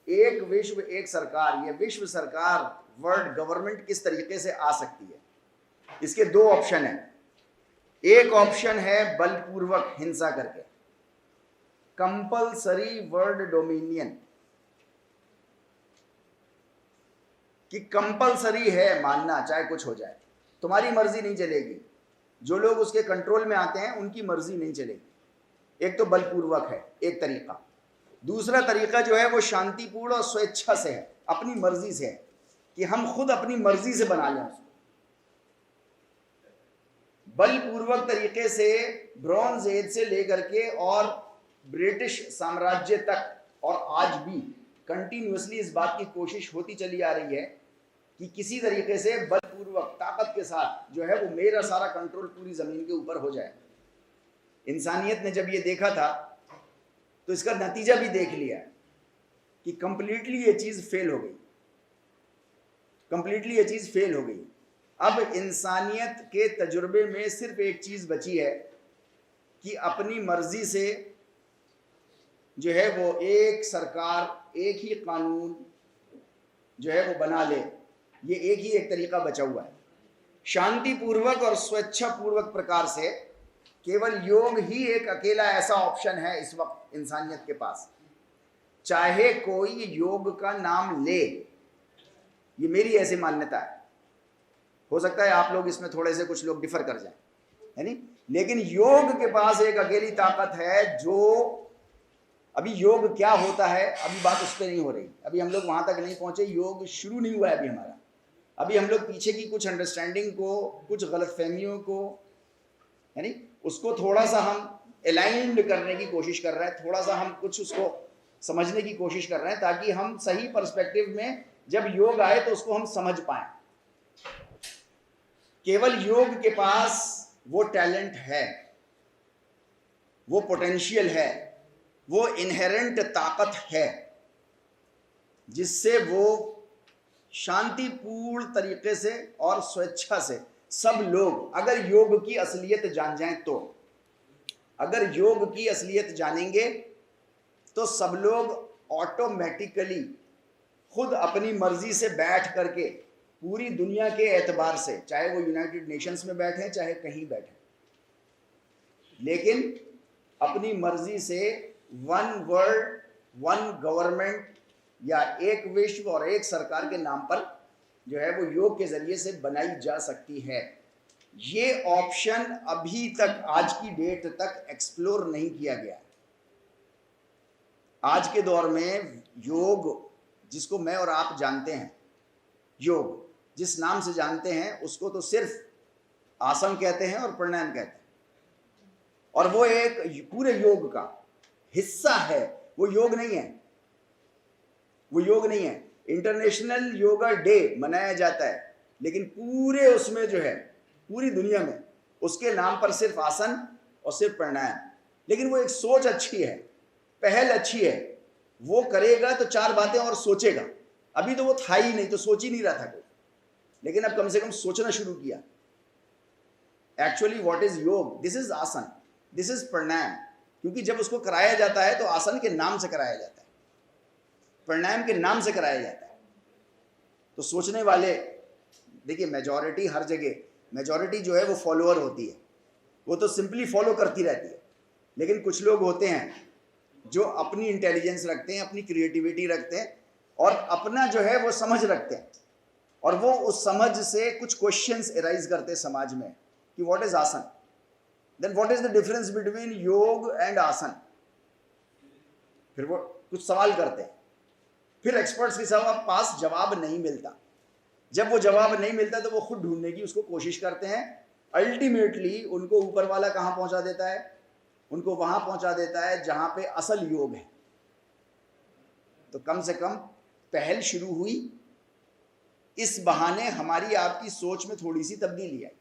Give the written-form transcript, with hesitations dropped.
एक विश्व एक सरकार, ये विश्व सरकार वर्ल्ड गवर्नमेंट किस तरीके से आ सकती है? इसके दो ऑप्शन है। एक ऑप्शन है बलपूर्वक हिंसा करके, कंपल्सरी वर्ल्ड डोमिनियन, कि कंपल्सरी है मानना चाहे कुछ हो जाए, तुम्हारी मर्जी नहीं चलेगी, जो लोग उसके कंट्रोल में आते हैं उनकी मर्जी नहीं चलेगी। एक तो बलपूर्वक है एक तरीका। दूसरा तरीका जो है वो शांतिपूर्ण और स्वेच्छा से है, अपनी मर्जी से है, कि हम खुद अपनी मर्जी से बना लें उसको। बलपूर्वक तरीके से ब्रॉन्ज एज से लेकर के और ब्रिटिश साम्राज्य तक, और आज भी कंटिन्यूअसली इस बात की कोशिश होती चली आ रही है कि किसी तरीके से बलपूर्वक ताकत के साथ जो है वो मेरा सारा कंट्रोल पूरी जमीन के ऊपर हो जाए। इंसानियत ने जब ये देखा था तो इसका नतीजा भी देख लिया कि कंप्लीटली ये चीज फेल हो गई, कंप्लीटली ये चीज फेल हो गई। अब इंसानियत के तजुर्बे में सिर्फ एक चीज बची है कि अपनी मर्जी से जो है वो एक सरकार, एक ही कानून जो है वो बना ले। ये एक ही एक तरीका बचा हुआ है, शांतिपूर्वक और स्वेच्छापूर्वक प्रकार से। केवल योग ही एक अकेला ऐसा ऑप्शन है इस वक्त इंसानियत के पास। चाहे कोई योग का नाम ले, ये मेरी ऐसी मान्यता है। हो सकता है आप लोग इसमें थोड़े से कुछ लोग डिफर कर जाएं, है नहीं, लेकिन योग के पास एक अकेली ताकत है जो, अभी योग क्या होता है अभी बात उस पर नहीं हो रही, अभी हम लोग वहां तक नहीं पहुंचे, योग शुरू नहीं हुआ है अभी हमारा। अभी हम लोग पीछे की कुछ अंडरस्टैंडिंग को, कुछ गलतफहमियों को, यानी उसको थोड़ा सा हम अलाइंड करने की कोशिश कर रहे हैं, थोड़ा सा हम कुछ उसको समझने की कोशिश कर रहे हैं, ताकि हम सही पर्सपेक्टिव में जब योग आए तो उसको हम समझ पाए। केवल योग के पास वो टैलेंट है, वो पोटेंशियल है, वो इनहेरेंट ताकत है, जिससे वो शांतिपूर्ण तरीके से और स्वेच्छा से सब लोग, अगर योग की असलियत जान जाएं तो, अगर योग की असलियत जानेंगे तो सब लोग ऑटोमेटिकली खुद अपनी मर्जी से बैठ करके पूरी दुनिया के एतबार से, चाहे वो यूनाइटेड नेशंस में बैठे चाहे कहीं बैठे, लेकिन अपनी मर्जी से वन वर्ल्ड वन गवर्नमेंट या एक विश्व और एक सरकार के नाम पर जो है वो योग के जरिए से बनाई जा सकती है। ये ऑप्शन अभी तक, आज की डेट तक एक्सप्लोर नहीं किया गया। आज के दौर में योग, जिसको मैं और आप जानते हैं, योग जिस नाम से जानते हैं, उसको तो सिर्फ आसन कहते हैं और प्राणायाम कहते हैं, और वो एक पूरे योग का हिस्सा है, वो योग नहीं है, वो योग नहीं है। इंटरनेशनल योगा डे मनाया जाता है, लेकिन पूरे उसमें जो है, पूरी दुनिया में उसके नाम पर सिर्फ आसन और सिर्फ प्राणायाम। लेकिन वो एक सोच अच्छी है, पहल अच्छी है, वो करेगा तो चार बातें और सोचेगा। अभी तो वो था ही नहीं, तो सोच ही नहीं रहा था कोई, लेकिन अब कम से कम सोचना शुरू किया। एक्चुअली व्हाट इज योग? दिस इज आसन, दिस इज प्राणायाम। क्योंकि जब उसको कराया जाता है तो आसन के नाम से कराया जाता है, प्राणायाम के नाम से कराया जाता है। तो सोचने वाले, देखिए मेजॉरिटी हर जगह, मेजॉरिटी जो है वो फॉलोअर होती है, वो तो सिंपली फॉलो करती रहती है। लेकिन कुछ लोग होते हैं जो अपनी इंटेलिजेंस रखते हैं, अपनी क्रिएटिविटी रखते हैं, और अपना जो है वो समझ रखते हैं, और वो उस समझ से कुछ क्वेश्चंस एराइज करते हैं समाज में कि what is asana, then what is the difference between yoga and asana. फिर वो कुछ सवाल करते हैं, फिर एक्सपर्ट्स के पास जवाब नहीं मिलता। जब वो जवाब नहीं मिलता तो वो खुद ढूंढने की उसको कोशिश करते हैं। अल्टीमेटली उनको ऊपर वाला कहाँ पहुंचा देता है? उनको वहां पहुंचा देता है जहां पे असल योग है। तो कम से कम पहल शुरू हुई, इस बहाने हमारी आपकी सोच में थोड़ी सी तब्दीली आई।